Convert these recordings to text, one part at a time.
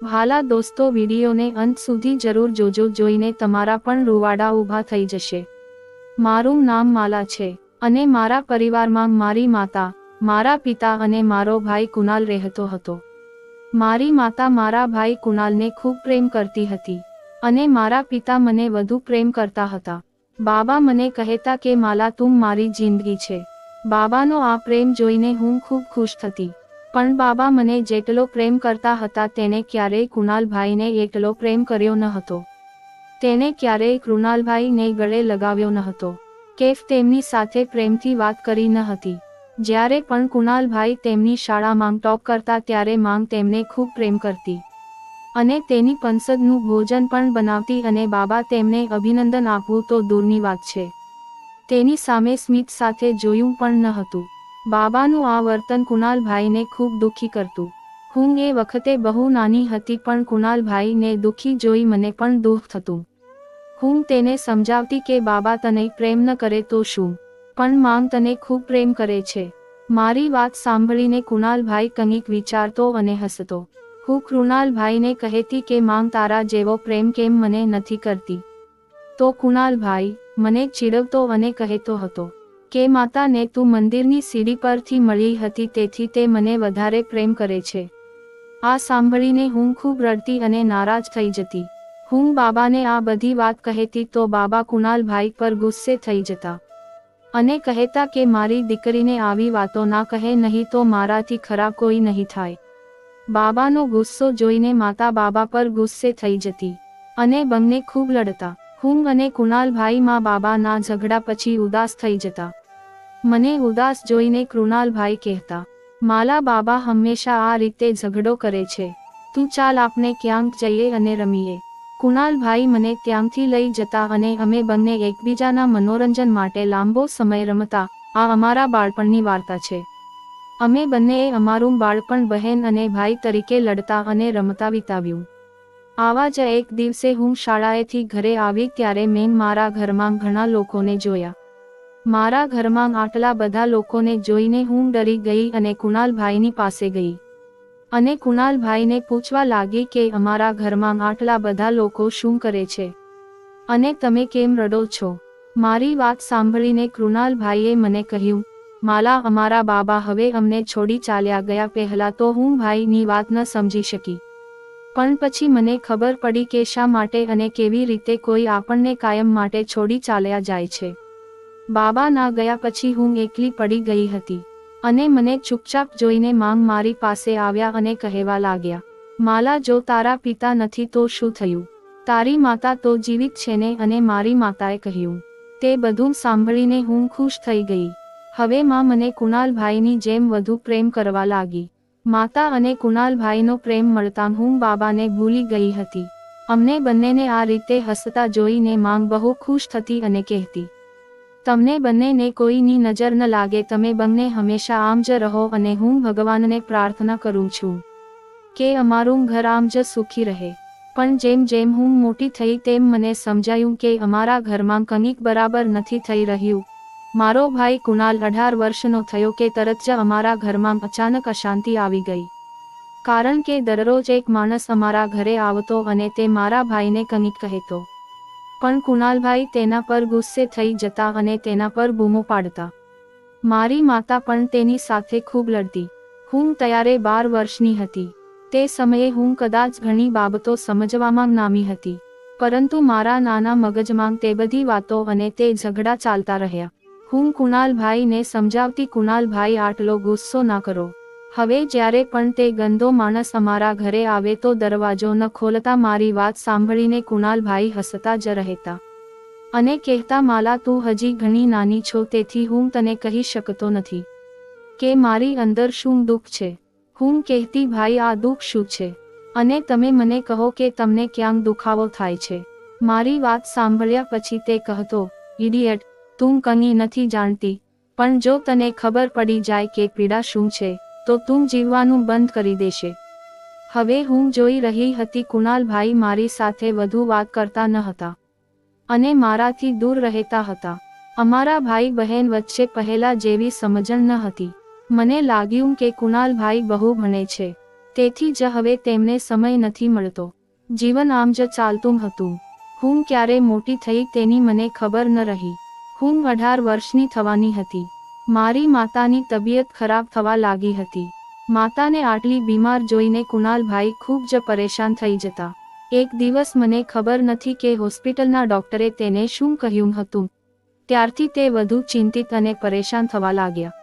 ભાલા દોસ્તો, વિડીયોને અંત સુધી જરૂર જોજો, જોઈને તમારા પણ રૂવાડા ઊભા થઈ જશે। મારું નામ માલા છે અને મારા પરિવારમાં મારી માતા, મારા પિતા અને મારો ભાઈ કુનાલ રહેતો હતો। મારી માતા મારા ભાઈ કુનાલને ખૂબ પ્રેમ કરતી હતી અને મારા પિતા મને વધુ પ્રેમ કરતા હતા। બાબા મને કહેતા કે માલા, તું મારી જિંદગી છે। બાબાનો આ પ્રેમ જોઈને હું ખૂબ ખુશ થતી, પણ બાબા મને જેટલો પ્રેમ કરતા હતા તેને ક્યારેય કુનાલભાઈને એટલો પ્રેમ કર્યો ન હતો। તેને ક્યારેય કૃણાલભાઈને ગળે લગાવ્યો ન હતો કે તેમની સાથે પ્રેમથી વાત કરી ન હતી। જ્યારે પણ કુનાલભાઈ તેમની શાળામાં ટોપ કરતા ત્યારે માંગ તેમને ખૂબ પ્રેમ કરતી અને તેની પસંદનું ભોજન પણ બનાવતી અને બાબા તેમને અભિનંદન આપવું તો દૂરની વાત છે, તેની સામે સ્મિત સાથે જોયું પણ ન હતું। બાબાનું આ વર્તન કુનાલભાઈને ખૂબ દુઃખી કરતું। હું એ વખતે બહુ નાની હતી, પણ કુનાલભાઈને દુઃખી જોઈ મને પણ દુઃખ થતું। હું તેને સમજાવતી કે બાબા તને પ્રેમ ન કરે તો શું, પણ માંગ તને ખૂબ પ્રેમ કરે છે। મારી વાત સાંભળીને કુનાલભાઈ કંઈક વિચારતો અને હસતો। હું કૃણાલભાઈને કહેતી કે માંગ તારા જેવો પ્રેમ કેમ મને નથી કરતી, તો કુનાલભાઈ મને ચીડવતો અને કહેતો હતો કે માતાને તું મંદિરની સીડી પરથી મળી હતી તેથી તે મને વધારે પ્રેમ કરે છે। આ સાંભળીને હું ખૂબ રડતી અને નારાજ થઈ જતી। હું બાબાને આ બધી વાત કહેતી તો બાબા કુનાલભાઈ પર ગુસ્સે થઈ જતા અને કહેતા કે મારી દીકરીને આવી વાતો ના કહે, નહીં તો મારાથી ખરાબ કોઈ નહીં થાય। બાબાનો ગુસ્સો જોઈને માતા બાબા પર ગુસ્સે થઈ જતી અને બંને ખૂબ લડતા। હું અને કુનાલભાઈ માં બાબાના ઝઘડા પછી ઉદાસ થઈ જતા। મને ઉદાસ જોઈને કૃણાલભાઈ કહેતા, માલા, બાબા હંમેશા આ રીતે ઝઘડો કરે છે, તું ચાલ આપણે ક્યાંક જઈએ અને રમીએ। કુનાલભાઈ મને ત્યાંથી લઈ જતા અને અમે બંને એકબીજાના મનોરંજન માટે લાંબો સમય રમતા। આ અમારા બાળપણની વાર્તા છે। અમે બંનેએ અમારું બાળપણ બહેન અને ભાઈ તરીકે લડતા અને રમતા વિતાવ્યું। આવા જ એક દિવસે હું શાળાએથી ઘરે આવી ત્યારે મેં મારા ઘરમાં ઘણા લોકોને જોયા। મારા ઘરમાં આટલા બધા લોકોને જોઈને હું ડરી ગઈ અને કુનાલભાઈની પાસે ગઈ અને કુનાલભાઈને પૂછવા લાગી કે અમારા ઘરમાં આટલા બધા લોકો શું કરે છે અને તમે કેમ રડો છો? મારી વાત સાંભળીને કૃણાલભાઈએ મને કહ્યું, માલા, અમારા બાબા હવે અમને છોડી ચાલ્યા ગયા। પહેલા તો હું ભાઈની વાત ન સમજી શકી, પણ પછી મને ખબર પડી કે શા માટે અને કેવી રીતે કોઈ આપણને કાયમ માટે છોડી ચાલ્યા જાય છે। બાબા ના ગયા પછી હું એકલી પડી ગઈ હતી અને મને ચૂપચાપ જોઈને માંગ મારી પાસે આવ્યા અને કહેવા લાગ્યા, માલા, જો તારા પિતા નથી તો શું થયું? તારી માતા તો જીવિત છે ને? અને મારી માતાએ કહ્યું। તે બધું સાંભળીને હું ખુશ થઈ ગઈ। હવે માં મને કુનાલભાઈની જેમ વધુ પ્રેમ કરવા લાગી। માતા અને કુનાલભાઈનો પ્રેમ મળતા હું બાબાને ભૂલી ગઈ હતી। અમને બંનેને આ રીતે હસતા જોઈને માંગ બહુ ખુશ થતી અને કહેતી, તમને બંનેને કોઈની નજર ન લાગે, તમે બંને હંમેશા આમ જ રહો અને હું ભગવાનને પ્રાર્થના કરું છું કે અમારું ઘર આમ જ સુખી રહે। પણ જેમ જેમ હું મોટી થઈ તેમ મને સમજાયું કે અમારા ઘરમાં કંઈક બરાબર નથી થઈ રહ્યું। મારો ભાઈ કુનાલ 18 વર્ષનો થયો કે તરત જ અમારા ઘરમાં અચાનક અશાંતિ આવી ગઈ, કારણ કે દરરોજ એક માણસ અમારા ઘરે આવતો અને તે મારા ભાઈને કંઈક કહેતો, પણ કુનાલભાઈ તેના પર ગુસ્સે થઈ જતા અને તેના પર બૂમો પાડતા। મારી માતા પણ તેની સાથે ખૂબ લડતી। હું ત્યારે 12 વર્ષની હતી। તે સમયે હું કદાચ ઘણી બાબતો સમજવામાં નામી હતી, પરંતુ મારા નાના મગજમાં તે બધી વાતો અને તે ઝઘડા ચાલતા રહ્યા। હું કુનાલભાઈને સમજાવતી, કુનાલભાઈ, આટલો ગુસ્સો ના કરો। હવે જ્યારે પણ તે ગંદો માણસ અમારા ઘરે આવે તો દરવાજો ન ખોલતા। મારી વાત સાંભળીને કુનાલભાઈ હસતા જ રહેતા અને કહેતા, માલા, તું હજી ઘણી નાની છો તેથી હું તને કહી શકતો નથી કે મારી અંદર શું દુઃખ છે। હું કહેતી, ભાઈ, આ દુઃખ શું છે અને તમે મને કહો કે તમને ક્યાંક દુખાવો થાય છે? મારી વાત સાંભળ્યા પછી તે કહેતો, ઇડિયટ, તું કંઈ નથી જાણતી, પણ જો તને ખબર પડી જાય કે પીડા શું છે તો તું જીવવાનું બંધ કરી દેશે। હવે હું જોઈ રહી હતી કુનાલભાઈ મારી સાથે વધુ વાત કરતા ન હતા અને મારાથી દૂર રહેતા હતા। અમારા ભાઈ બહેન વચ્ચે પહેલા જેવી સમજણ ન હતી। મને લાગ્યું કે કુનાલભાઈ બહુ ભણે છે તેથી જ હવે તેમને સમય નથી મળતો. જીવન આમ જ ચાલતું હતું. હું ક્યારે મોટી થઈ તેની મને ખબર ન રહી. હું 18 વર્ષની થવાની હતી. મારી માતાની તબિયત ખરાબ થવા લાગી હતી. માતાને આટલી બીમાર જોઈને કુણાલભાઈ ખૂબ જ પરેશાન થઈ જતા. એક દિવસ મને ખબર નથી કે હોસ્પિટલના ડોક્ટરે તેને શું કહ્યું હતું. ત્યારથી તે વધુ ચિંતિત અને પરેશાન થવા લાગ્યા.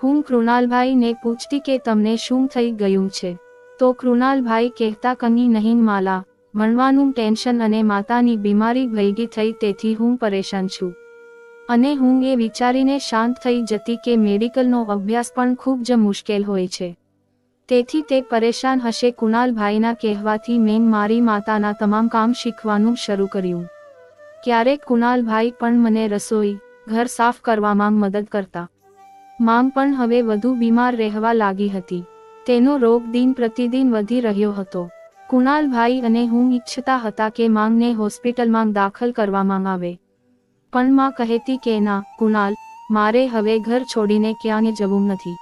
હું કૃણાલભાઈને પૂછતી કે તમને શું થઈ ગયું છે, તો કૃણાલભાઈ કહેતા કંઈ નહીં માલા, ભણવાનું ટેન્શન અને માતાની બીમારી ભેગી થઈ તેથી હું પરેશાન છું. અને હું એ વિચારીને શાંત થઈ જતી કે મેડિકલનો અભ્યાસ પણ ખૂબ જ મુશ્કેલ હોય છે. તેથી તે પરેશાન હશે. કુણાલભાઈના કહેવાથી મેં મારી માતાના તમામ કામ શીખવાનું શરૂ કર્યું. ક્યારેક કુણાલભાઈ પણ મને રસોઈ, ઘર સાફ કરવામાં મદદ કરતા. માંગ પણ હવે વધુ બીમાર રહેવા લાગી હતી. તેનો રોગ દિન પ્રતિદિન વધી રહ્યો હતો. કુણાલભાઈ અને હું ઈચ્છતા હતા કે માંગને હોસ્પિટલમાં દાખલ કરવામાં આવે, પણ માં કહેતી કે ના કુણાલ, મારે હવે ઘર છોડીને ક્યાંય જવું નથી.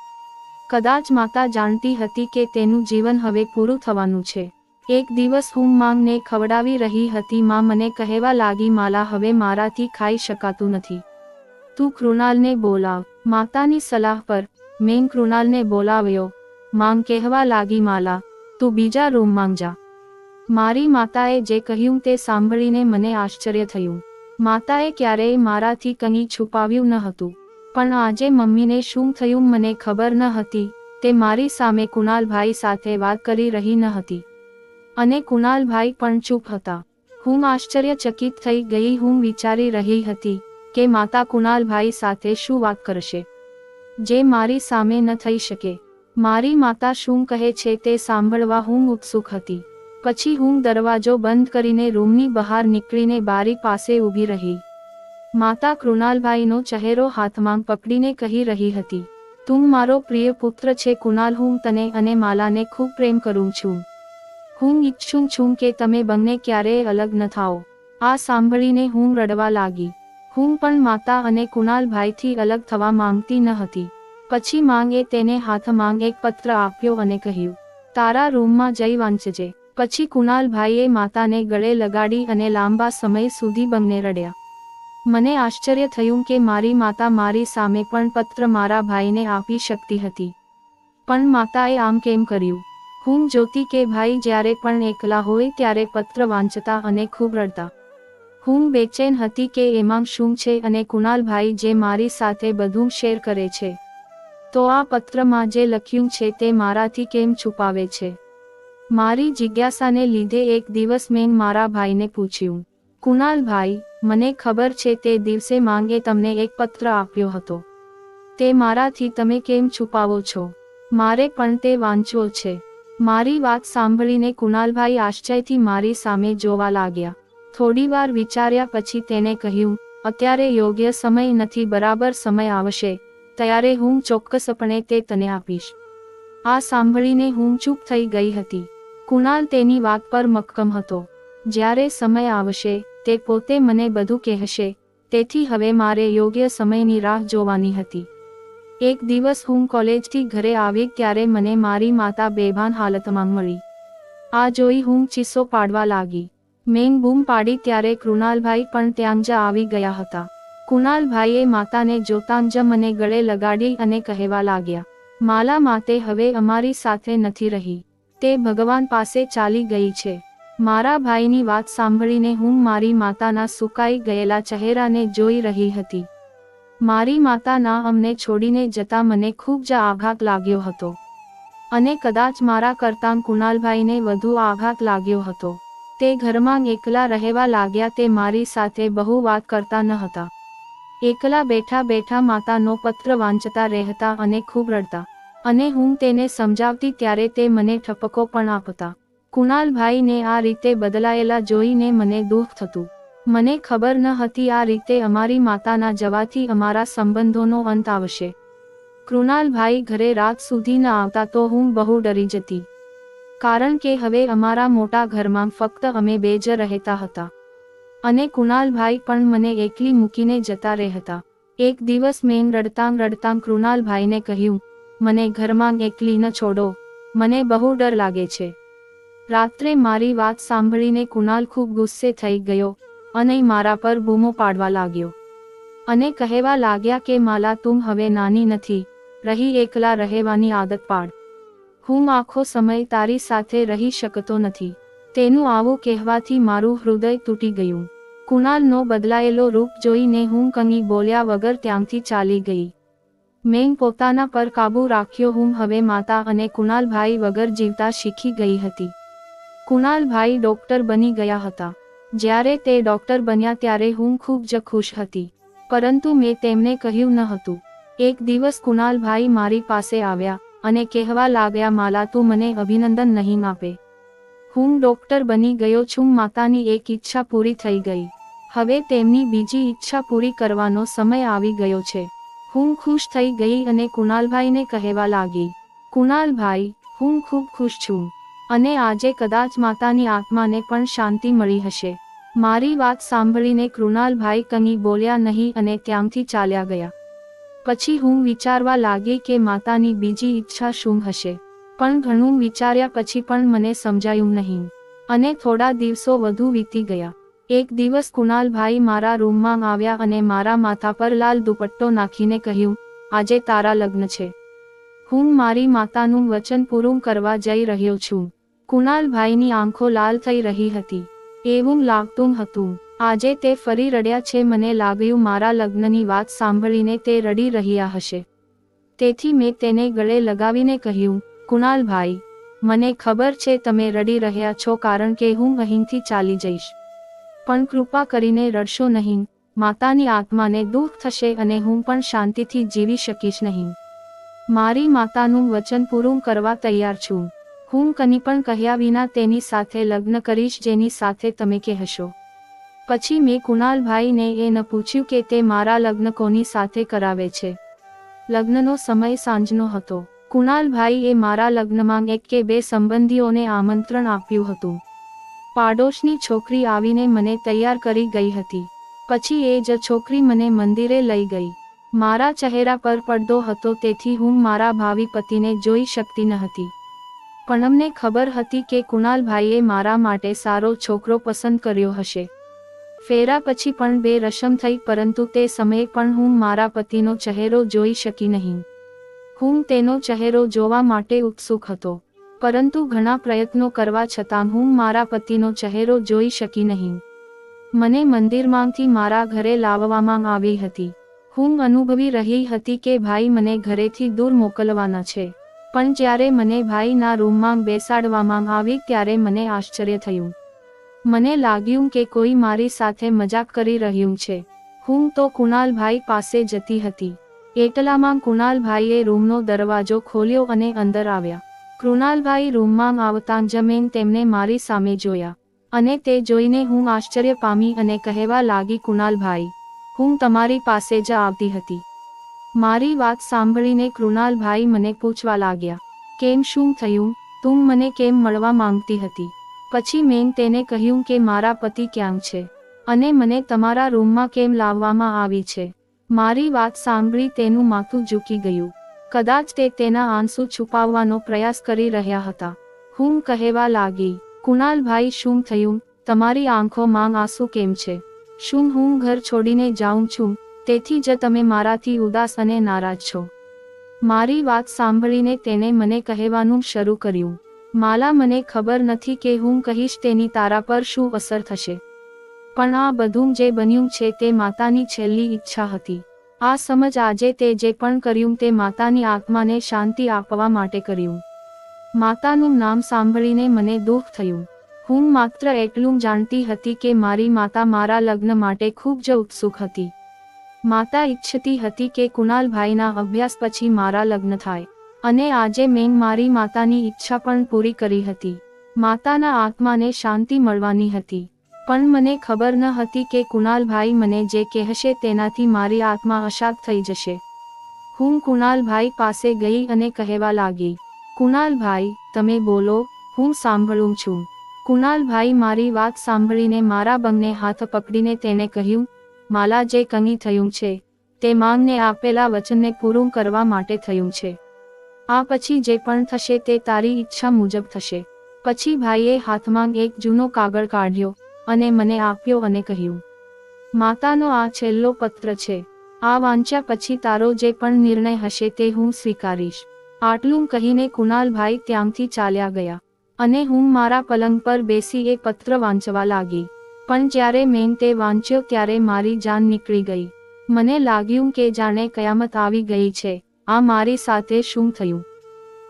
કદાચ માતા જાણતી હતી કે તેનું જીવન હવે પૂરું થવાનું છે. એક દિવસ હું માંગને ખવડાવી રહી હતી. માં મને કહેવા લાગી માલા, હવે મારાથી ખાઈ શકાતું નથી, તું કૃણાલને બોલાવ. માતાની સલાહ પર મેં કૃણાલને બોલાવ્યો. માંગ કહેવા લાગી માલા, તું બીજા રૂમમાં જા. મારી માતાએ જે કહ્યું તે સાંભળીને મને આશ્ચર્ય થયું. માતાએ ક્યારેય મારાથી કંઈ છુપાવ્યું ન હતું, પણ આજે મમ્મીને શું થયું મને ખબર ન હતી. તે મારી સામે કુણાલભાઈ સાથે વાત કરી રહી ન હતી અને કુણાલભાઈ પણ ચૂપ હતા. હું આશ્ચર્યચકિત થઈ ગઈ. હું વિચારી રહી હતી કે માતા કુણાલભાઈ સાથે શું વાત કરશે જે મારી સામે ન થઈ શકે. મારી માતા શું કહે છે તે સાંભળવા હું ઉત્સુક હતી. પછી હું દરવાજો બંધ કરીને રૂમની બહાર નીકળીને બારી પાસે ઊભી રહી. માતા કૃણાલભાઈનો ચહેરો હાથમાં પકડીને કહી રહી હતી, તું મારો પ્રિય પુત્ર છે કુણાલ, હું તને અને માલાને ખૂબ પ્રેમ કરું છું. હું ઈચ્છું છું કે તમે બંને ક્યારેય અલગ ન થાઓ. આ સાંભળીને હું રડવા લાગી. હું પણ માતા અને કુણાલભાઈથી અલગ થવા માંગતી ન હતી. પછી માંગે તેને હાથમાં એક પત્ર આપ્યો અને કહ્યું, તારા રૂમમાં જઈ વાંચજે. પછી કુણાલભાઈએ માતાને ગળે લગાડી અને લાંબા સમય સુધી બંને રડ્યા. મને આશ્ચર્ય થયું કે મારી માતા મારી સામે પણ પત્ર મારા ભાઈને આપી શકતી હતી, પણ માતાએ આમ કેમ કર્યું? હું જોતી કે ભાઈ જ્યારે પણ એકલા હોય ત્યારે પત્ર વાંચતા અને ખૂબ રડતા. હું બેચેન હતી કે એમાં શું છે અને કુણાલભાઈ જે મારી સાથે બધું શેર કરે છે, તો આ પત્રમાં જે લખ્યું છે તે મારાથી કેમ છુપાવે છે? મારી જિજ્ઞાસાને લીધે એક દિવસ મેં મારા ભાઈને પૂછ્યું, કુણાલભાઈ, મને ખબર છે તે દિવસે માંગે તમને એક પત્ર આપ્યો હતો, તે મારાથી તમે કેમ છુપાવો છો? મારે પણ તે વાંચવો છે. મારી વાત સાંભળીને કુણાલભાઈ આશ્ચર્યથી મારી સામે જોવા લાગ્યા. થોડીવાર વિચાર્યા પછી તેને કહ્યું, અત્યારે યોગ્ય સમય નથી, બરાબર સમય આવશે ત્યારે હું ચોક્કસપણે તે તને આપીશ. આ સાંભળીને હું ચૂપ થઈ ગઈ હતી. કુણાલ તેની વાત પર મક્કમ હતો. જ્યારે સમય આવશે તે પોતે મને બધું કહેશે, તેથી હવે મારે યોગ્ય સમયની રાહ જોવાની હતી. એક દિવસ હું કોલેજથી ઘરે આવી ત્યારે મને મારી માતા બેભાન હાલતમાં મળી. આ જોઈ હું ચીસો પાડવા લાગી. મેં બૂમ પાડી ત્યારે કૃણાલભાઈ પણ ત્યાં જ આવી ગયા હતા. કુણાલભાઈએ માતાને જોતાં જ મને ગળે લગાડી અને કહેવા લાગ્યા, માલા માતે હવે અમારી સાથે નથી રહી, તે ભગવાન પાસે ચાલી ગઈ છે. મારા ભાઈની વાત સાંભળીને હું મારી માતાના સુકાઈ ગયેલા ચહેરાને જોઈ રહી હતી. મારી માતાના અમને છોડીને જતા મને ખૂબ જ આઘાત લાગ્યો હતો અને કદાચ મારા કરતાં કુણાલભાઈને વધુ આઘાત લાગ્યો હતો. તે ઘરમાં એકલા રહેવા લાગ્યા. તે મારી સાથે બહુ વાત કરતા ન હતા. એકલા બેઠા બેઠા માતાનો પત્ર વાંચતા રહેતા અને ખૂબ રડતા. અને હું તેને સમજાવતી ત્યારે તે મને ઠપકો પણ આપતા. કુણાલભાઈને આ રીતે બદલાયેલા જોઈને મને દુઃખ થતું. મને ખબર ન હતી આ રીતે અમારી માતાના જવાથી અમારા સંબંધોનો અંત આવશે. કૃણાલભાઈ ઘરે રાત સુધી ન આવતા તો હું બહુ ડરી જતી, કારણ કે હવે અમારા મોટા ઘરમાં ફક્ત અમે બે જ રહેતા હતા અને કુણાલભાઈ પણ મને એકલી મૂકીને જતા રહેતા. એક દિવસ મેં રડતાં રડતાં કૃણાલભાઈને કહ્યું, મને ઘરમાં એકલી ન છોડો, મને બહુ ડર લાગે છે. રાત્રે મારી વાત સાંભળીને કુણાલ ખૂબ ગુસ્સે થઈ ગયો અને મારા પર બૂમો પાડવા લાગ્યો અને કહેવા લાગ્યા કે માલા તું હવે નાની નથી રહી, એકલા રહેવાની આદત પાડ. હું આખો સમય તારી સાથે રહી શકતો નથી. તેનું આવું કહેવાથી મારું હૃદય તૂટી ગયું. કુણાલનો બદલાયેલો રૂપ જોઈને હું કંઈ બોલ્યા વગર ત્યાંથી ચાલી ગઈ. મેં પોતાના પર કાબૂ રાખ્યો. હું હવે માતા અને કુણાલભાઈ વગર જીવતા શીખી ગઈ હતી. કુણાલભાઈ ડોક્ટર બની ગયા હતા. જ્યારે તે ડોક્ટર બન્યા ત્યારે હું ખૂબ જ ખુશ હતી, પરંતુ મેં તેમને કહ્યું ન હતું. એક દિવસ કુણાલભાઈ મારી પાસે આવ્યા અને કહેવા લાગ્યા, માલા તું મને અભિનંદન નહીં આપે. હું ડોક્ટર બની ગયો છું. માતાની એક ઈચ્છા પૂરી થઈ ગઈ. હવે તેમની બીજી ઈચ્છા પૂરી કરવાનો સમય આવી ગયો છે. હું ખુશ થઈ ગઈ અને કુણાલભાઈને કહેવા લાગી, કુણાલભાઈ, હું ખૂબ ખુશ છું અને આજે કદાચ માતાની આત્માને પણ શાંતિ મળી હશે. મારી વાત સાંભળીને કુણાલભાઈ કંઈ બોલ્યા નહીં અને ત્યાંથી ચાલ્યા ગયા. પછી હું વિચારવા લાગી કે માતાની બીજી ઈચ્છા શું હશે, પણ ઘણું વિચાર્યા પછી પણ મને સમજાયું નહીં અને થોડા દિવસો વધુ વીતી ગયા. એક દિવસ કુણાલભાઈ મારા રૂમમાં આવ્યા અને મારા માથા પર લાલ દુપટ્ટો નાખીને કહ્યું, આજે તારા લગ્ન છે. હું મારી માતાનું વચન પૂરું કરવા જઈ રહ્યો છું. કુણાલભાઈની આંખો લાલ થઈ રહી હતી. એવું લાગતું હતું આજે તે ફરી રડ્યા છે. મને લાગ્યું મારા લગ્નની વાત સાંભળીને તે રડી રહ્યા હશે. તેથી મેં તેને ગળે લગાવીને કહ્યું, કુણાલભાઈ, મને ખબર છે તમે રડી રહ્યા છો કારણ કે હું અહીંથી ચાલી જઈશ, પણ કૃપા કરીને રડશો નહીં. માતાની આત્માને દુઃખ થશે અને હું પણ શાંતિથી જીવી શકીશ નહીં. મારી માતાનું વચન પૂરું કરવા તૈયાર છું. હું કંઈ પણ કહ્યા વિના તેની સાથે લગ્ન કરીશ જેની સાથે તમે કહેશો. પછી મેં કુણાલભાઈને એ ન પૂછ્યું કે તે મારા લગ્ન કોની સાથે કરાવે છે. લગ્નનો સમય સાંજનો હતો. કુણાલભાઈએ મારા લગ્નમાં એક કે બે સંબંધીઓને આમંત્રણ આપ્યું હતું. પાડોશની છોકરી આવીને મને તૈયાર કરી ગઈ હતી. પછી એ જ છોકરી મને મંદિરે લઈ ગઈ. મારા ચહેરા પર પડદો હતો તેથી હું મારા ભાવિ પતિને જોઈ શકતી ન હતી. પણ અમને ખબર હતી કે કુણાલભાઈએ મારા માટે સારો છોકરો પસંદ કર્યો હશે. ફેરા પછી પણ બે રસમ થઈ, પરંતુ તે સમયે પણ હું મારા પતિનો ચહેરો જોઈ શકી નહીં. હું તેનો ચહેરો જોવા માટે ઉત્સુક હતો, પરંતુ ઘણા પ્રયત્નો કરવા છતાં હું મારા પતિનો ચહેરો જોઈ શકી નહીં. મને મંદિરમાંથી મારા ઘરે લાવવામાં આવી હતી. હું અનુભવી રહી હતી કે ભાઈ મને ઘરેથી દૂર મોકલવાના છે, પણ જ્યારે મને ભાઈના રૂમમાં બેસાડવામાં આવી ત્યારે મને આશ્ચર્ય થયું. મને લાગ્યું કે કોઈ મારી સાથે મજાક કરી રહ્યું છે. હું તો કુણાલભાઈ પાસે જતી હતી. એટલામાં કુણાલભાઈએ રૂમનો દરવાજો ખોલ્યો અને અંદર આવ્યા. કુણાલભાઈ રૂમમાં આવતાં જ મેં તેમને મારી સામે જોયા અને તે જોઈને હું આશ્ચર્ય પામી અને કહેવા લાગી, કુણાલભાઈ, હું તમારી પાસે જ આવતી હતી. મારી વાત સાંભળીને કુણાલભાઈ મને પૂછવા લાગ્યા, કેમ, શું થયું, તું મને કેમ મળવા માંગતી હતી? પછી મેં તેને કહ્યું કે મારા પતિ ક્યાં છે અને મને તમારા રૂમમાં કેમ લાવવામાં આવી છે. મારી વાત સાંભળી તેનું માથું ઝૂકી ગયું. કદાચ તે તેના આંસુ છુપાવવાનો પ્રયાસ કરી રહ્યા હતા. હું કહેવા લાગી, કુણાલભાઈ, શું થયું? તમારી આંખોમાં આંસુ કેમ છે? શું હું ઘર છોડીને જાઉં છું તેથી જ તમે મારાથી ઉદાસ અને નારાજ છો? મારી વાત સાંભળીને તેને મને કહેવાનું શરૂ કર્યું, માલા, મને ખબર નથી કે હું કહીશ તેની તારા પર શું અસર થશે, પણ આ બધું જે બન્યું છે તે માતાની છેલ્લી ઈચ્છા હતી. આ સમજ આજે તે જે પણ કર્યું તે માતાની આત્માને શાંતિ આપવા માટે કર્યું. માતાનું નામ સાંભળીને મને દુઃખ થયું. હું માત્ર એટલું જાણતી હતી કે મારી માતા મારા લગ્ન માટે ખૂબ જ ઉત્સુક હતી. માતા ઈચ્છતી હતી કે કુણાલભાઈના અભ્યાસ પછી મારા લગ્ન થાય, અને આજે મેં મારી માતાની ઈચ્છા પણ પૂરી કરી હતી. માતાના આત્માને શાંતિ મળવાની હતી, પણ મને ખબર ન હતી કે કુણાલભાઈ મને જે કહેશે તેનાથી મારી આત્મા અશાંત થઈ જશે. હું કુણાલભાઈ પાસે ગઈ અને કહેવા લાગી, કુણાલભાઈ, તમે બોલો, હું સાંભળું છું. કુણાલભાઈ મારી વાત સાંભળીને મારા બંને હાથ પકડીને તેને કહ્યું, માલા, જે કંઈ થયું છે તે માંગને આપેલા વચનને પૂરું કરવા માટે થયું છે. આ પછી જે પણ થશે તે તારી ઈચ્છા મુજબ થશે. પછી ભાઈએ હાથમાં એક જૂનો કાગળ કાઢ્યો અને મને આપ્યો અને કહ્યું, માતાનો આ છેલ્લો પત્ર છે. આ વાંચ્યા પછી તારો જે પણ નિર્ણય હશે તે હું સ્વીકારીશ. આટલું કહીને કુણાલભાઈ ત્યાંથી ચાલ્યા ગયા અને હું મારા પલંગ પર બેસી એ પત્ર વાંચવા લાગી. પણ જ્યારે મેં તે વાંચ્યો ત્યારે મારી જાન નીકળી ગઈ. મને લાગ્યું કે જાણે કયામત આવી ગઈ છે. આ મારી સાથે શું થયું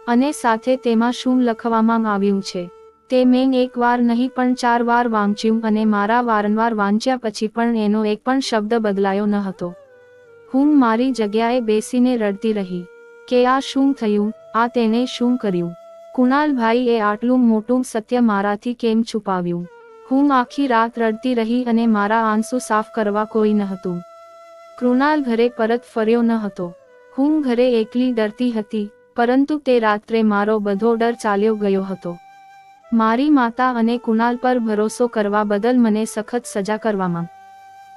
અને સાથે તેમાં શું લખવામાં આવ્યું છે તે મેં એક વાર નહીં પણ 4 વાર વાંચ્યું અને મારા વારંવાર વાંચ્યા પછી પણ એનો એક પણ શબ્દ બદલાયો ન હતો. હું મારી જગ્યાએ બેસીને રડતી રહી કે આ શું થયું, આ તેણે શું કર્યું. કુણાલભાઈએ આટલું મોટું સત્ય મારાથી કેમ છુપાવ્યું. હું આખી રાત રડતી રહી અને મારા આંસુ સાફ કરવા કોઈ ન હતું. કૃણાલ ઘરે પરત ફર્યો ન હતો. હું ઘરે એકલી ડરતી હતી, પરંતુ તે રાત્રે મારો બધો ડર ચાલ્યો ગયો હતો. મારી માતા અને કુણાલ પર ભરોસો કરવા બદલ મને સખત સજા કરવામાં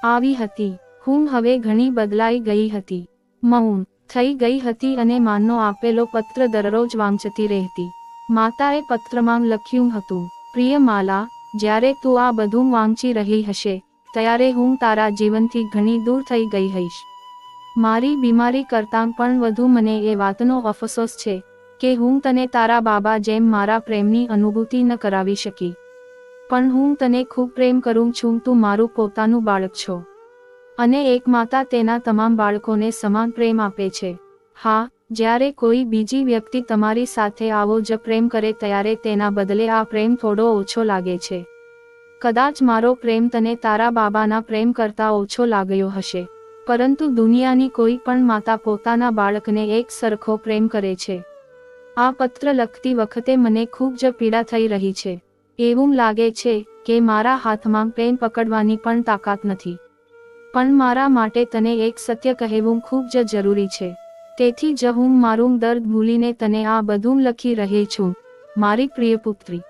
આવી હતી. હું હવે ઘણી બદલાઈ ગઈ હતી, મૌન થઈ ગઈ હતી અને માનો આપેલો પત્ર દરરોજ વાંચતી રહેતી. માતાએ પત્રમાં લખ્યું હતું, પ્રિય માલા, જ્યારે તું આ બધું વાંચી રહી હશે ત્યારે હું તારા જીવનથી ઘણી દૂર થઈ ગઈ હઈશ. મારી બીમારી કરતાં પણ વધુ મને એ વાતનો અફસોસ છે કે હું તને તારા બાબા જેમ મારા પ્રેમની અનુભૂતિ ન કરાવી શકી. પણ હું તને ખૂબ પ્રેમ કરું છું. તું મારું પોતાનું બાળક છો અને એક માતા તેના તમામ બાળકોને સમાન પ્રેમ આપે છે. હા, જ્યારે કોઈ બીજી વ્યક્તિ તમારી સાથે આવો જ પ્રેમ કરે ત્યારે તેના બદલે આ પ્રેમ થોડો ઓછો લાગે છે. કદાચ મારો પ્રેમ તને તારા બાબાના પ્રેમ કરતાં ઓછો લાગ્યો હશે, પરંતુ દુનિયાની કોઈ પણ માતા પોતાના બાળકને એક સરખો પ્રેમ કરે છે. આ પત્ર લખતી વખતે મને ખૂબ જ પીડા થઈ રહી છે. એવું લાગે છે કે મારા હાથમાં પેન પકડવાની પણ તાકાત નથી. પણ મારા માટે તને એક સત્ય કહેવું ખૂબ જ જરૂરી છે. તેથી જ હું મારું દર્દ ભૂલીને તને આ બધું લખી રહી છું, મારી પ્રિય પુત્રી.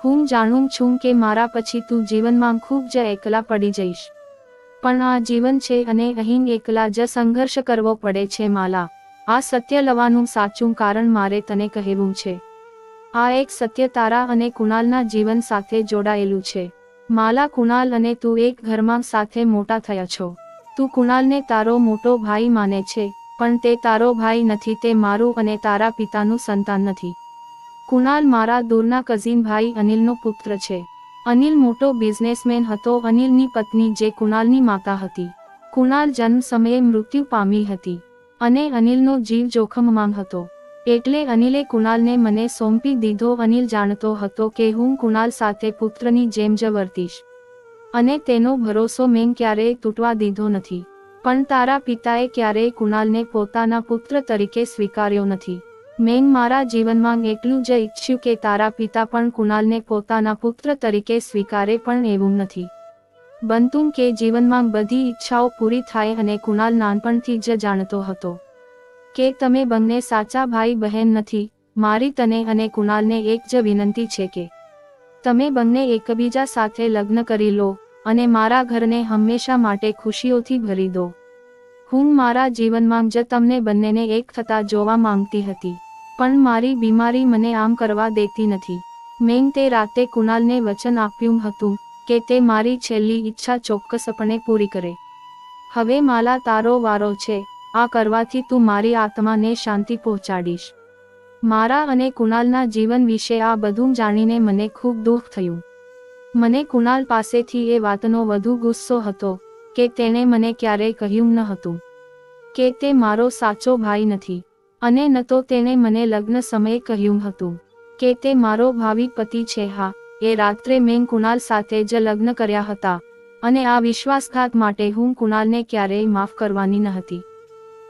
હું જાણું છું કે મારા પછી તું જીવનમાં ખૂબ જ એકલા પડી જઈશ. પણ આ જીવન છે અને અહીં એકલા જ સંઘર્ષ કરવો પડે છે માલા. આ સત્ય લવાનું સાચું કારણ મારે તને કહેવું છે. આ એક સત્ય તારા અને કુણાલના જીવન સાથે જોડાયેલું છે. માલા, કુણાલ અને તું એક ઘરમાં સાથે મોટા થયા છો. તું કુણાલને તારો મોટો ભાઈ માને છે, પણ તે તારો ભાઈ નથી. તે મારું અને તારા પિતાનું સંતાન નથી. કુણાલ મારા દૂરના કઝિન ભાઈ અનિલનો પુત્ર છે. અનિલ મોટો બિઝનેસમેન હતો. અનિલની પત્ની જે કુણાલની માતા હતી. કુણાલ જન્મ સમયે મૃત્યુ પામી હતી અને અનિલનો જીવ જોખમમાં હતો. એટલે અનિલે કુણાલને મને સોંપી દીધો. અનિલ જાણતો હતો કે હું કુણાલ સાથે પુત્રની જેમ જ વર્તીશ અને તેનો ભરોસો મેં ક્યારેય તૂટવા દીધો નથી. પણ તારા પિતાએ ક્યારેય કુણાલને પોતાના પુત્ર તરીકે સ્વીકાર્યો નથી. મેં મારા જીવનમાં એટલું જ ઈચ્છ્યું કે તારા પિતા પણ કુણાલને પોતાના પુત્ર તરીકે સ્વીકારે, પણ એવું નથી બનતું કે જીવનમાં બધી ઈચ્છાઓ પૂરી થાય. અને કુણાલ નાનપણથી જ જાણતો હતો કે તમે બંને સાચા ભાઈ બહેન નથી. મારી તને અને કુણાલને એક જ વિનંતી છે કે તમે બંને એકબીજા સાથે લગ્ન કરી લો અને મારા ઘરને હંમેશા માટે ખુશીઓથી ભરી દો. હું મારા જીવનમાં જ તમને બંનેને એક થતા જોવા માંગતી હતી, પણ મારી બીમારી મને આમ કરવા દેતી નથી. મેં તે રાતે કુણાલને વચન આપ્યું હતું કે તે મારી છેલ્લી ઈચ્છા ચોક્કસપણે પૂરી કરે. હવે માલા, તારો વારો છે. આ કરવાથી તું મારી આત્માને શાંતિ પહોંચાડીશ. મારા અને કુણાલના જીવન વિશે આ બધું જાણીને મને ખૂબ દુઃખ થયું. મને કુણાલ પાસેથી એ વાતનો વધુ ગુસ્સો હતો કે તેણે મને ક્યારેય કહ્યું ન હતું કે તે મારો સાચો ભાઈ નથી, અને ન તો તેણે મને લગ્ન સમયે કહ્યું હતું કે તે મારો ભાવિ પતિ છે. હા, એ રાત્રે મેં કુણાલ સાથે જ લગ્ન કર્યા હતા અને આ વિશ્વાસઘાત માટે હું કુણાલને ક્યારેય માફ કરવાની ન હતી.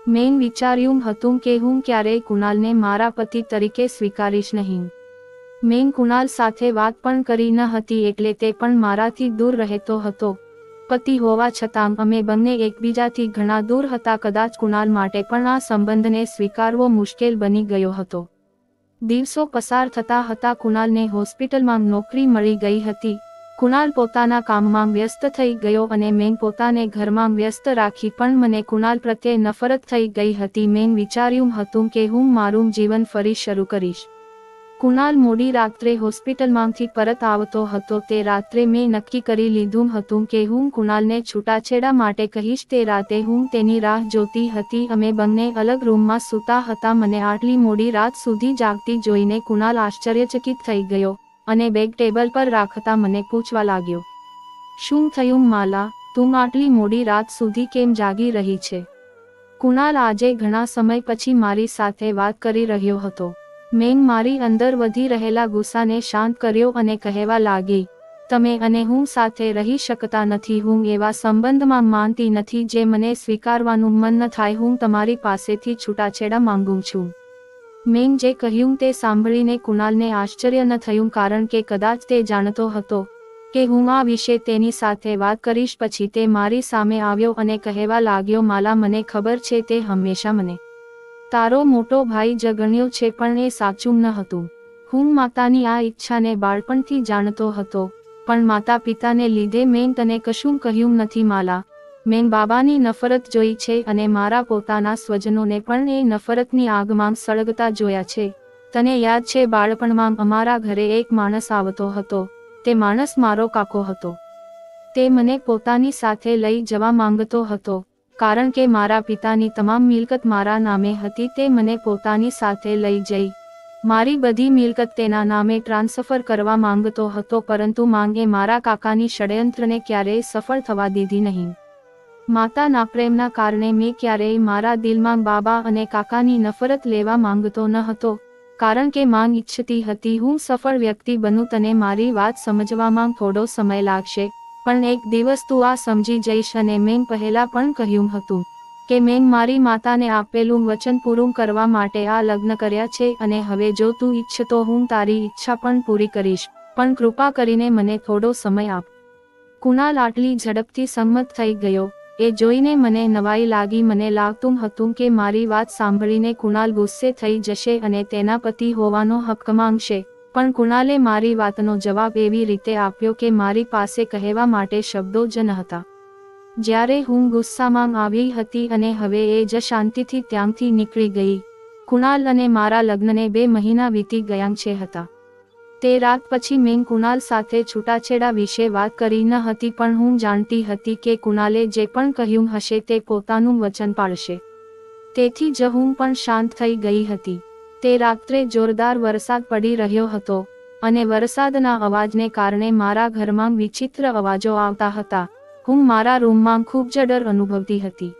મેં વિચાર્યું હતું કે હું ક્યારેય કુણાલને મારા પતિ તરીકે સ્વીકારીશ નહીં. મેં કુણાલ સાથે વાત પણ કરી ન હતી, એટલે તે પણ મારાથી દૂર રહેતો હતો. પતિ હોવા છતાં અમે બંને એકબીજાથી ઘણા દૂર હતા. કદાચ કુણાલ માટે પણ આ સંબંધને સ્વીકારવો મુશ્કેલ બની ગયો હતો. દિવસો પસાર થતા હતા. કુણાલને હોસ્પિટલમાં નોકરી મળી ગઈ હતી. કુણાલ પોતાના કામમાં વ્યસ્ત થઈ ગયો અને મેં પોતાને ઘરમાં વ્યસ્ત રાખી, પણ મને કુણાલ પ્રત્યે નફરત થઈ ગઈ હતી. મેં વિચાર્યું હતું કે હું મારું જીવન ફરી શરૂ કરીશ. કુણાલ મોડી રાત્રે હોસ્પિટલમાંથી પરત આવતો હતો. તે રાત્રે મેં નક્કી કરી લીધું હતું કે હું કુણાલને છૂટાછેડા માટે કહીશ. તે રાતે હું તેની રાહ જોતી હતી. અમે બંને અલગ રૂમમાં સૂતા હતા. મને આટલી મોડી રાત સુધી જાગતી જોઈને કુણાલ આશ્ચર્યચકિત થઈ ગયો અને બેગ ટેબલ પર રાખતા મને પૂછવા લાગ્યો, શું થયું માલા, તું આટલી મોડી રાત સુધી કેમ જાગી રહી છે? કુણાલ આજે ઘણા સમય પછી મારી સાથે વાત કરી રહ્યો હતો. મેં મારી અંદર વધી રહેલા ગુસ્સાને શાંત કર્યો અને કહેવા લાગી, તમે અને હું સાથે રહી શકતા નથી. હું એવા સંબંધમાં માનતી નથી જે મને સ્વીકારવાનું મન ન થાય. હું તમારી પાસેથી છૂટાછેડા માંગુ છું. મેં જે કહ્યું તે સાંભળીને કુણાલને આશ્ચર્ય ન થયું, કારણ કે કદાચ તે જાણતો હતો કે હું આ વિશે તેની સાથે વાત કરીશ. પછી તે મારી સામે આવ્યો અને કહેવા લાગ્યો, માલા, મને ખબર છે તે હંમેશા મને તારો મોટો ભાઈ જ ગણ્યો છે, પણ એ સાચું ન હતું. હું માતાની આ ઈચ્છાને બાળપણથી જાણતો હતો, પણ માતા પિતાને લીધે મેં તને કશું કહ્યું નથી માલા. મેં બાબાની નફરત જોઈ છે અને મારા પોતાના સ્વજનોને પણ એ નફરતની આગમાં સળગતા જોયા છે. તને યાદ છે બાળપણમાં અમારા ઘરે એક માણસ આવતો હતો. તે માણસ મારો કાકો હતો. તે મને પોતાની સાથે લઈ જવા માંગતો હતો, કારણ કે મારા પિતાની તમામ મિલકત મારા નામે હતી. તે મને પોતાની સાથે લઈ જઈ મારી બધી મિલકત તેના નામે ટ્રાન્સફર કરવા માંગતો હતો, પરંતુ માંગે મારા કાકાની ષડયંત્રને ક્યારેય સફળ થવા દીધી નહીં. માતાના પ્રેમના કારણે મેં ક્યારેય મારા દિલમાં બાબા અને કાકાની નફરત લેવા માંગતો ન હતો, કારણ કે માંગ ઈચ્છતી હતી હું સફળ વ્યક્તિ બનું. તને મારી વાત સમજવામાં થોડો સમય લાગશે, પણ એક દિવસ તું આ સમજી જઈશ. અને મેં પહેલા પણ કહ્યું હતું કે મેં મારી માતાને આપેલું વચન પૂરું કરવા માટે આ લગ્ન કર્યા છે, અને હવે જો તું ઈચ્છતો હું તારી ઈચ્છા પણ પૂરી કરીશ, પણ કૃપા કરીને મને થોડો સમય આપ. કુણાલ આટલી ઝડપથી સંમત થઈ ગયો એ જોઈને મને નવાઈ લાગી. મને લાગતું હતું કે મારી વાત સાંભળીને કુણાલ ગુસ્સે થઈ જશે અને તેના પતિ હોવાનો હક માંગશે, પણ કુણાલે મારી વાતનો જવાબ એવી રીતે આપ્યો કે મારી પાસે કહેવા માટે શબ્દો જ ન હતા. જ્યારે હું ગુસ્સામાં આવી હતી અને હવે એ જ શાંતિથી ત્યાંથી નીકળી ગઈ. કુણાલ અને મારા લગ્નને 2 મહિના વીતી ગયા છે હતા. તે રાત પછી મેં કુણાલ સાથે છૂટાછેડા વિશે વાત કરી ન હતી, પણ હું જાણતી હતી કે કુણાલે જે પણ કહ્યું હશે તે પોતાનું વચન પાળશે. તેથી જ હું પણ શાંત થઈ ગઈ હતી. તે રાત્રે જોરદાર વરસાદ પડી રહ્યો હતો અને વરસાદના અવાજને કારણે મારા ઘરમાં વિચિત્ર અવાજો આવતા હતા. હું મારા રૂમમાં ખૂબ જ ડર અનુભવતી હતી.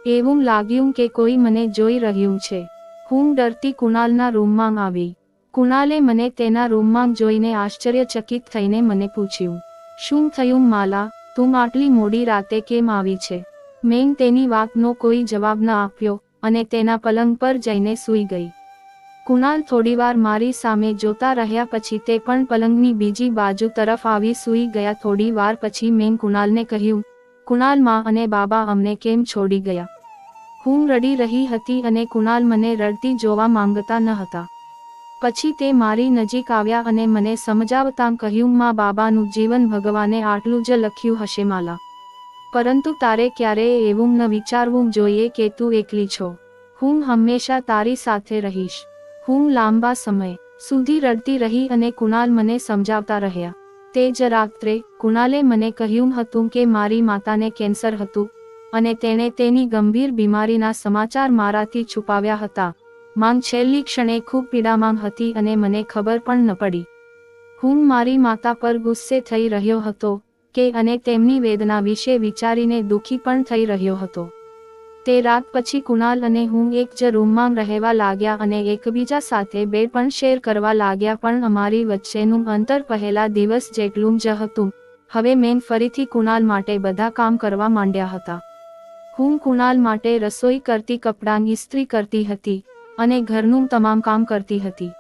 એવું લાગ્યું કે કોઈ મને જોઈ રહ્યું છે. હું ડરતી કુણાલના રૂમમાં આવી. કુણાલે મને તેના રૂમમાં જોઈને આશ્ચર્યચકિત થઈને મને પૂછ્યું, શું થયું માલા, તું આટલી મોડી રાતે કેમ આવી છે? મેં તેની વાતનો કોઈ જવાબ ન આપ્યો અને તેના પલંગ પર જઈને સૂઈ ગઈ. કુણાલ થોડીવાર મારી સામે જોતા રહ્યા, પછી તે પણ પલંગની બીજી બાજુ તરફ આવી સૂઈ ગયા. થોડી વાર પછી મેં કુણાલને કહ્યું, કુણાલ, માં અને બાબા અમને કેમ છોડી ગયા? હું રડી રહી હતી અને કુણાલ મને રડતી જોવા માંગતા ન હતા. પછી તે મારી નજીક આવ્યા અને મને સમજાવતાં કહ્યું, માં બાબાનું જીવન ભગવાને આટલું જ લખ્યું હશે માલા, પરંતુ તારે ક્યારેય એવું ન વિચારવું જોઈએ કે તું એકલી છો. હું હંમેશા તારી સાથે રહીશ. હું લાંબા સમય સુધી રડતી રહી અને કુણાલ મને સમજાવતા રહ્યા. તે જ રાત્રે કુણાલે મને કહ્યું હતું કે મારી માતાને કેન્સર હતું અને તેણે તેની ગંભીર બીમારીના સમાચાર મારાથી છુપાવ્યા હતા. માંગ છેલ્લી ક્ષણે ખૂબ પીડામાં હતી અને મને ખબર પણ ન પડી. હું મારી માતા પર ગુસ્સે થઈ રહ્યો હતો કે અને તેમની વેદના વિશે વિચારીને દુઃખી પણ થઈ રહ્યો હતો. તે રાત પછી કુણાલ અને હું એક જ રૂમમાં રહેવા લાગ્યા અને એકબીજા સાથે બેડ પણ શેર કરવા લાગ્યા, પણ અમારી વચ્ચેનું અંતર પહેલા દિવસ જેટલું જ હતું. હવે મેં ફરીથી કુણાલ માટે બધા કામ કરવા માંડ્યા હતા. હું કુણાલ માટે રસોઈ કરતી, કપડાં ઇસ્ત્રી કરતી હતી અને ઘરનું તમામ કામ કરતી હતી.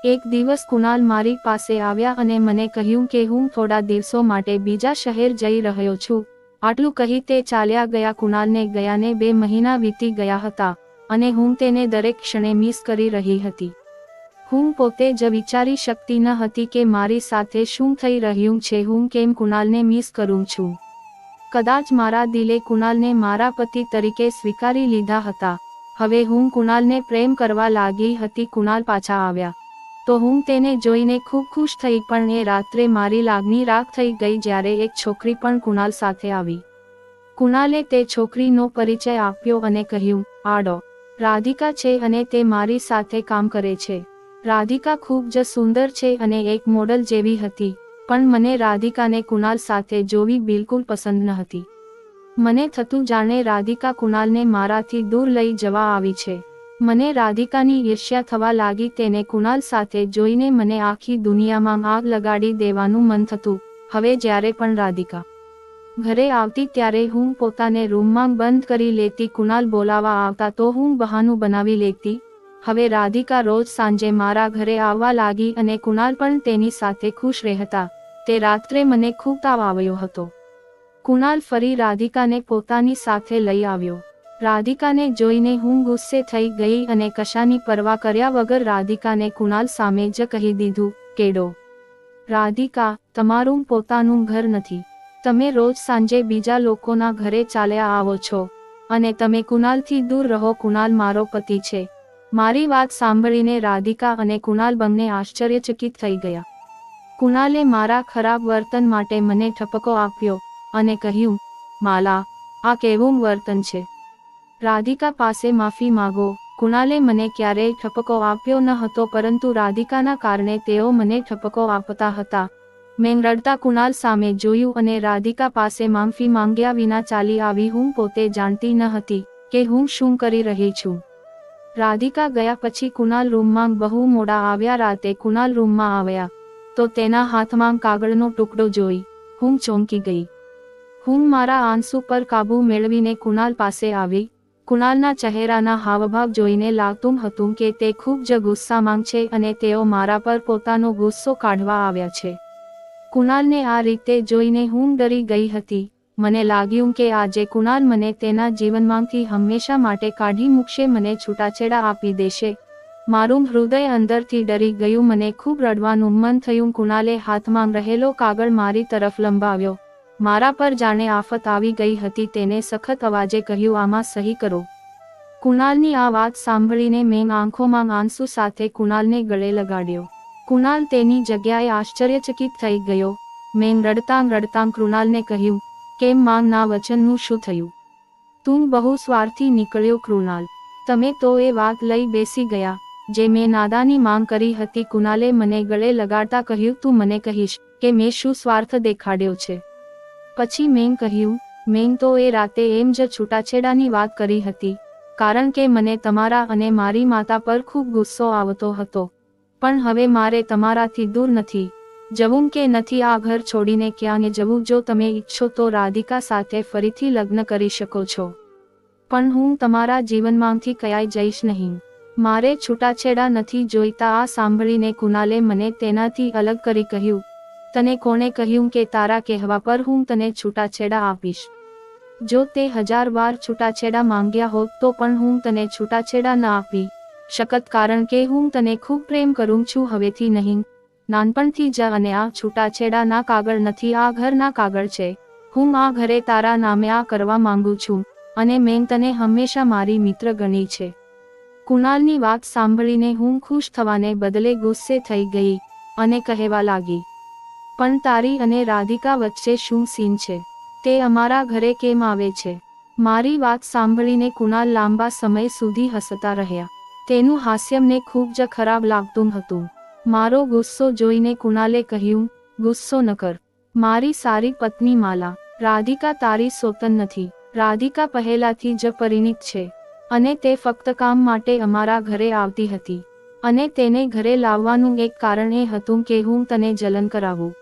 એક દિવસ કુણાલ મારી પાસે આવ્યા અને મને કહ્યું કે હું થોડા દિવસો માટે બીજા શહેર જઈ રહ્યો છું. આટલું કહી તે ચાલ્યા ગયા. કુણાલને ગયાને 2 મહિના વીતી ગયા હતા અને હું તેને દરેક ક્ષણે મિસ કરી રહી હતી. હું પોતે જ વિચારી શકતી ન હતી કે મારી સાથે શું થઈ રહ્યું છે, હું કેમ કુણાલને મિસ કરું છું. કદાચ મારા દિલે કુણાલને મારા પતિ તરીકે સ્વીકારી લીધા હતા. હવે હું કુણાલને પ્રેમ કરવા લાગી હતી. કુણાલ પાછા આવ્યા તો હું તેને જોઈને ખૂબ ખુશ થઈ, પણ એ રાત્રે મારી લાગણી રાગ થઈ ગઈ જ્યારે એક છોકરી પણ કુણાલ સાથે આવી. કુણાલે તે છોકરીનો પરિચય આપ્યો અને કહ્યું, આડો રાધિકા છે અને તે મારી સાથે કામ કરે છે. રાધિકા ખૂબ જ સુંદર છે અને એક મોડલ જેવી હતી, પણ મને રાધિકાને કુણાલ સાથે જોવી બિલકુલ પસંદ ન હતી. મને થતું જાણે રાધિકા કુણાલને મારાથી દૂર લઈ જવા આવી છે. મને રાધિકાની ઈર્ષ્યા થવા લાગી. તેને કુણાલ સાથે જોઈને મને આખી દુનિયામાં આગ લગાડી દેવાનું મન થતું. હવે જ્યારે પણ રાધિકા ઘરે આવતી ત્યારે હું પોતાને રૂમમાં બંધ કરી લેતી. કુણાલ બોલાવા આવતા તો હું બહાનું બનાવી લેતી. હવે રાધિકા રોજ સાંજે મારા ઘરે આવવા લાગી અને કુણાલ પણ તેની સાથે ખુશ રહેતા. તે રાત્રે મને ખૂબ તાવ આવ્યો હતો. કુણાલ ફરી રાધિકાને પોતાની સાથે લઈ આવ્યો. રાધિકાને જોઈને હું ગુસ્સે થઈ ગઈ અને કશાની પરવા કર્યા વગર રાધિકાને કુણાલ સામે જ કહી દીધું, કેડો રાધિકા, તમારું પોતાનું ઘર નથી. તમે રોજ સાંજે બીજા લોકોના ઘરે ચાલ્યા આવો છો અને તમે કુણાલથી દૂર રહો. કુણાલ મારો પતિ છે. મારી વાત સાંભળીને રાધિકા અને કુણાલ બંને આશ્ચર્યચકિત થઈ ગયા. કુણાલે મારા ખરાબ વર્તન માટે મને ઠપકો આપ્યો અને કહ્યું, માલા, આ કેવું વર્તન છે? રાધિકા પાસે માફી માગો. કુણાલે મને ક્યારેય ઠપકો આપ્યો ન હતો, પરંતુ રાધિકાના કારણે તેઓ મને ઠપકો આપતા હતા. મેં રડતા કુણાલ સામે જોયું અને રાધિકા પાસે માફી માંગ્યા વિના ચાલી આવી. હું પોતે જાણતી ન હતી કે હું શું કરી રહી છું. રાધિકા ગયા પછી કુણાલ રૂમમાં બહુ મોડા આવ્યા. રાતે કુણાલ રૂમમાં આવ્યા તો તેના હાથમાં કાગળનો ટુકડો જોઈ હું ચોંકી ગઈ. હું મારા આંસુ પર કાબૂ મેળવીને કુણાલ પાસે આવી. કુણાલના ચહેરાના હાવભાવ જોઈને લાગતું હતું કે તે ખૂબ જ ગુસ્સામાં છે અને તેઓ મારા પર પોતાનો ગુસ્સો કાઢવા આવ્યા છે. કુણાલને આ રીતે જોઈને હું ડરી ગઈ હતી. મને લાગ્યું કે આજે કુણાલ મને તેના જીવનમાંથી હંમેશા માટે કાઢી મૂકશે, મને છૂટાછેડા આપી દેશે. મારું હૃદય અંદરથી ડરી ગયું. મને ખૂબ રડવાનું મન થયું. કુણાલે હાથમાં રહેલો કાગળ મારી તરફ લંબાવ્યો. મારા પર જાણે આફત આવી ગઈ હતી. તેને સખત અવાજે કહ્યું, આમાં સહી કરો. કુણાલની આ વાત સાંભળીને મેં આંખોમાં આંસુ સાથે કુણાલને ગળે લગાડ્યો. કુણાલ તેની જગ્યાએ આશ્ચર્યચકિત થઈ ગયો. મેં રડતાં રડતાં કુણાલને કહ્યું, કેમ માંગના વચનનું શું થયું? તું બહુ સ્વાર્થી નીકળ્યો કુણાલ. તમે તો એ વાત લઈ બેસી ગયા જે મેં નાદાની માંગ કરી હતી. કુણાલે મને ગળે લગાડતા કહ્યું, તું મને કહીશ કે મેં શું સ્વાર્થ દેખાડ્યો છે? પછી મેં કહ્યું, મેં તો એ રાતે એમ જ છૂટાછેડાની વાત કરી હતી, કારણ કે મને તમારા અને મારી માતા પર ખૂબ ગુસ્સો આવતો હતો. પણ હવે મારે તમારાથી દૂર નથી જવું કે નથી આ ઘર છોડીને ક્યાંય જવું. જો તમે ઈચ્છો તો રાધિકા સાથે ફરીથી લગ્ન કરી શકો છો, પણ હું તમારા જીવનમાંથી ક્યાંય જઈશ નહીં. મારે છૂટાછેડા નથી જોઈતા. આ સાંભળીને કુણાલે મને તેનાથી અલગ કરી કહ્યું, તને કોણે કહ્યું કે તારા કહેવા પર હું તને છૂટાછેડા આપીશ? જો તે 1000 વાર છૂટાછેડા માંગ્યા હોત તો પણ હું તને છૂટાછેડા ન આપી શકત, કારણ કે હું તને ખૂબ પ્રેમ કરું છું. હવેથી નહીં, નાનપણથી જ. અને આ છૂટાછેડાના કાગળ નથી, આ ઘરના કાગળ છે. હું આ ઘરે તારા નામે આ કરવા માંગુ છું અને મેં તને હંમેશા મારી મિત્ર ગણી છે. કુણાલની વાત સાંભળીને હું ખુશ થવાને બદલે ગુસ્સે થઈ ગઈ અને કહેવા લાગી, પણ તારી અને રાધિકા વચ્ચે શું સીન છે? તે અમારા ઘરે કેમ આવે છે? મારી વાત સાંભળીને કુણાલ લાંબા સમય સુધી હસતા રહ્યા. તેનું હાસ્ય મને ખૂબ જ ખરાબ લાગતું હતું. મારો ગુસ્સો જોઈને કુણાલે કહ્યું, ગુસ્સો ન કર મારી સારી પત્ની માલા. રાધિકા તારી સોતન નથી. રાધિકા પહેલાથી જ પરિણીત છે અને તે ફક્ત કામ માટે અમારા ઘરે આવતી હતી અને તેને ઘરે લાવવાનું એક કારણ એ હતું કે હું તને જલન કરાવું.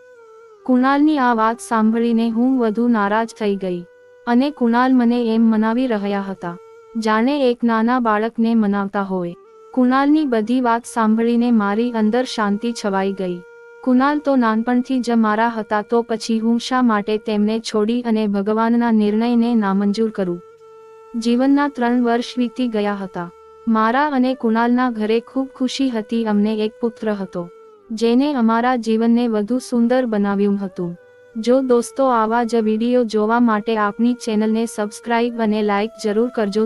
કુણાલની આ વાત સાંભળીને હું વધુ નારાજ થઈ ગઈ અને કુણાલ મને એમ મનાવી રહ્યા હતા જાણે એક નાના બાળકને મનાવતા હોય. કુણાલની બધી વાત સાંભળીને મારી અંદર શાંતિ છવાઈ ગઈ. કુણાલ તો નાનપણથી જ મારા હતા, તો પછી હું શા માટે તેમને છોડી અને ભગવાનના નિર્ણયને નામંજૂર કરું? જીવનના 3 વર્ષ વીતી ગયા હતા. મારા અને કુણાલના ઘરે ખૂબ ખુશી હતી. અમને એક પુત્ર હતો જેને અમારા જીવનને વધુ સુંદર બનાવ્યું હતું. જો દોસ્તો આવા જ વિડીયો જોવા માટે આપની ચેનલને સબસ્ક્રાઇબ અને લાઇક જરૂર કરજો.